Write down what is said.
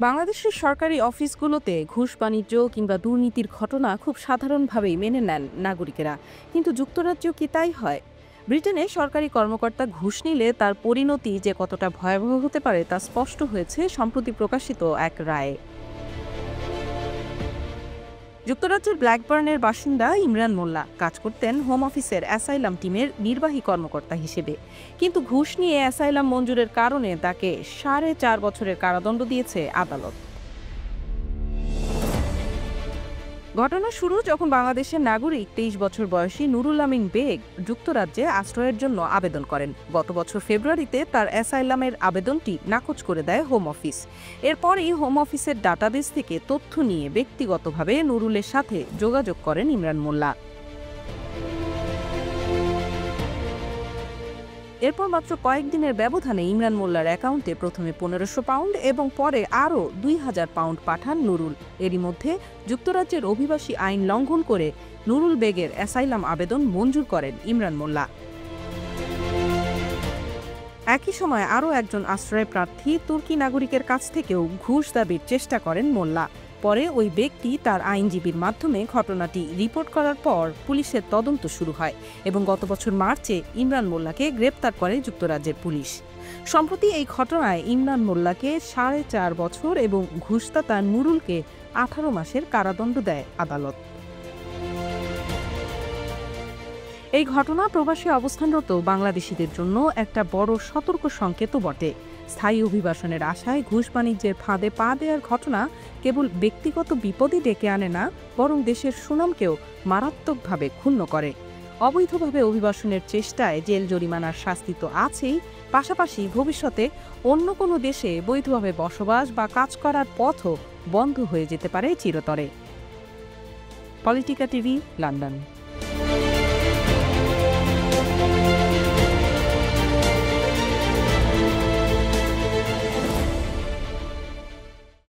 বাংলাদেশের সরকারি অফিসগুলোতে ঘুষ বাণিজ্য কিংবা দুর্নীতির ঘটনা খুব সাধারণভাবেই মেনে নেন নাগরিকেরা, কিন্তু যুক্তরাজ্যেও কি তাই হয়? ব্রিটেনে সরকারি কর্মকর্তা ঘুষ নিলে তার পরিণতি যে কতটা ভয়াবহ হতে পারে তা স্পষ্ট হয়েছে সম্প্রতি প্রকাশিত এক রায়ে। যুক্তরাজ্যের ব্ল্যাকবার্নের বাসিন্দা ইমরান মোল্লা কাজ করতেন হোম অফিসের অ্যাসাইলাম টিমের নির্বাহী কর্মকর্তা হিসেবে, কিন্তু ঘুষ নিয়ে অ্যাসাইলাম মঞ্জুরের কারণে তাকে 4.5 বছরের কারাদণ্ড দিয়েছে আদালত। ঘটনা শুরু যখন বাংলাদেশের নাগরিক 23 বছর বয়সী নুরুল আমিন বেগ যুক্তরাজ্যে আশ্রয়ের জন্য আবেদন করেন। গত বছর ফেব্রুয়ারিতে তার অ্যাসাইলামের আবেদনটি নাকচ করে দেয় হোম অফিস। এরপরই হোম অফিসের ডাটাবেস থেকে তথ্য নিয়ে ব্যক্তিগতভাবে নুরুলের সাথে যোগাযোগ করেন ইমরান মোল্লা। এরপর মাত্র কয়েকদিনের ব্যবধানে ইমরান মোল্লার অ্যাকাউন্টে প্রথমে 1500 পাউন্ড এবং পরে আরও 2000 পাউন্ড পাঠান নুরুল। এরই মধ্যে যুক্তরাজ্যের অভিবাসী আইন লঙ্ঘন করে নুরুল বেগের অ্যাসাইলাম আবেদন মঞ্জুর করেন ইমরান মোল্লা। একই সময় আরও একজন আশ্রয় প্রার্থী তুর্কি নাগরিকের কাছ থেকেও ঘুষ দাবির চেষ্টা করেন মোল্লা। পরে ওই ব্যক্তি তার আইনজীবীর মাধ্যমে ঘটনাটি রিপোর্ট করার পর পুলিশের তদন্ত শুরু হয় এবং গত বছর মার্চে ইমরান মোল্লাকে গ্রেপ্তার করে যুক্তরাজ্যের পুলিশ। সম্প্রতি এই ঘটনায় ইমরান মোল্লাকে 4.5 বছর এবং ঘুষদাতা নুরুলকে 18 মাসের কারাদণ্ড দেয় আদালত। এই ঘটনা প্রবাসী অবস্থানরত বাংলাদেশিদের জন্য একটা বড় সতর্ক সংকেতও বটে। স্থায়ী অভিবাসনের আশায় ঘুষ বাণিজ্যের ফাঁদে পা দেওয়ার ঘটনা কেবল ব্যক্তিগত বিপদই ডেকে আনে না, বরং দেশের সুনামকেও মারাত্মকভাবে ক্ষুণ্ণ করে। অবৈধভাবে অভিবাসনের চেষ্টায় জেল জরিমানার শাস্তি তো আছেই, পাশাপাশি ভবিষ্যতে অন্য কোনো দেশে বৈধভাবে বসবাস বা কাজ করার পথও বন্ধ হয়ে যেতে পারে চিরতরে। Politika TV, London.